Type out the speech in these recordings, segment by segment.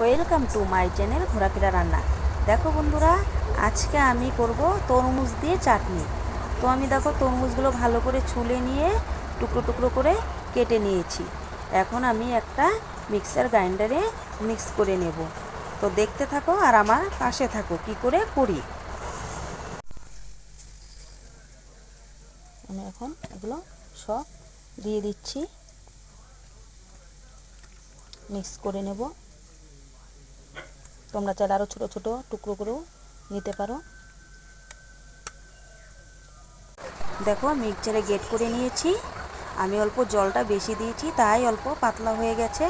Welcome to my channel ঘোরাফেরা রান্না। দেখো বন্ধুরা, আজকে আমি করব তরমুজ দিয়ে চাটনি। তো আমি দেখো তরমুজগুলো ভালো করে ছুলে নিয়ে টুকরো টুকরো করে কেটে নিয়েছি। এখন আমি একটা মিক্সার গ্রাইন্ডারে মিক্স করে নেব। তো দেখতে থাকো আর আমার পাশে থাকো কি করে করি। আমি এখন এগুলো সব দিয়ে দিচ্ছি, মিক্স করে নেব। তোমরা চাইলে আরও ছোটো ছোটো টুকরো করেও নিতে পারো। দেখো মিক্সচারে গ্রেট করে নিয়েছি। আমি অল্প জলটা বেশি দিয়েছি, তাই অল্প পাতলা হয়ে গেছে।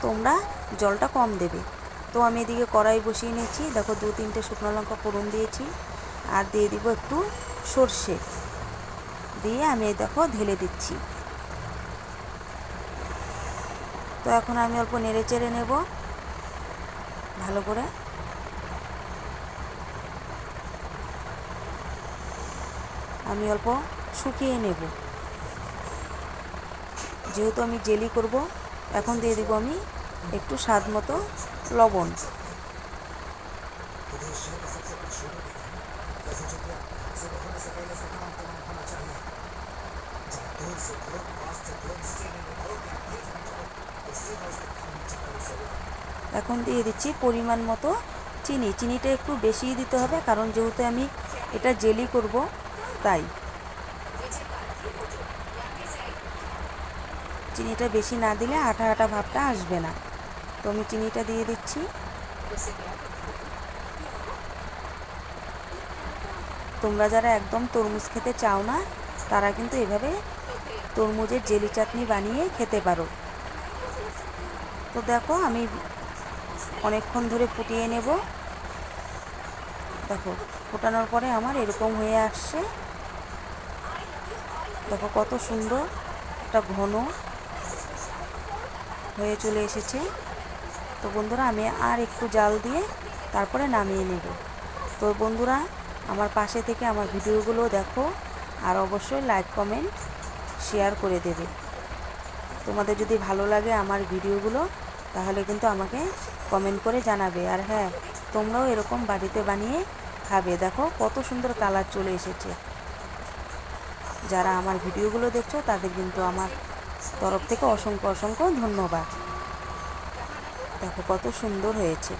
তোমরা জলটা কম দেবে। তো আমি এদিকে কড়াই বসিয়ে নিয়েছি। দেখো 2-3টে শুকনো লঙ্কা ফোড়ন দিয়েছি, আর দিয়ে দিব একটু সর্ষে দিয়ে আমি দেখো ঢেলে দিচ্ছি। তো এখন আমি অল্প নেড়ে চেড়ে নেব ভালো করে। আমি অল্প শুকিয়ে নেব, যেহেতু আমি জেলি করব। এখন দিয়ে দিব আমি একটু স্বাদ মতো লবণ। এখন দিয়ে দিচ্ছি পরিমাণ মতো চিনি। চিনিটা একটু বেশি দিতে হবে, কারণ যেহেতু আমি এটা জেলি করব তাই। চিনিটা বেশি না দিলে আঠা আঠা ভাবটা আসবে না। তো আমি চিনিটা দিয়ে দিচ্ছি। তোমরা যারা একদম তরমুজ খেতে চাও না, তারা কিন্তু এভাবে তরমুজের জেলি চাটনি বানিয়ে খেতে পারো। তো দেখো আমি অনেকক্ষণ ধরে ফুটিয়ে নেব। দেখো ফোটানোর পরে আমার এরকম হয়ে আসছে। দেখো কত সুন্দর একটা ঘন হয়ে চলে এসেছে। তো বন্ধুরা আমি আর একটু জাল দিয়ে তারপরে নামিয়ে নেব। তো বন্ধুরা আমার পাশে থেকে আমার ভিডিওগুলো দেখো, আর অবশ্যই লাইক কমেন্ট শেয়ার করে দেবে। তোমাদের যদি ভালো লাগে আমার ভিডিওগুলো, তাহলে কিন্তু আমাকে কমেন্ট করে জানাবে। আর হ্যাঁ, তোমরাও এরকম বাড়িতে বানিয়ে খাবে। দেখো কত সুন্দর কালার চলে এসেছে। যারা আমার ভিডিওগুলো দেখছো তাদের কিন্তু আমার তরফ থেকে অসংখ্য অসংখ্য ধন্যবাদ। দেখো কত সুন্দর হয়েছে।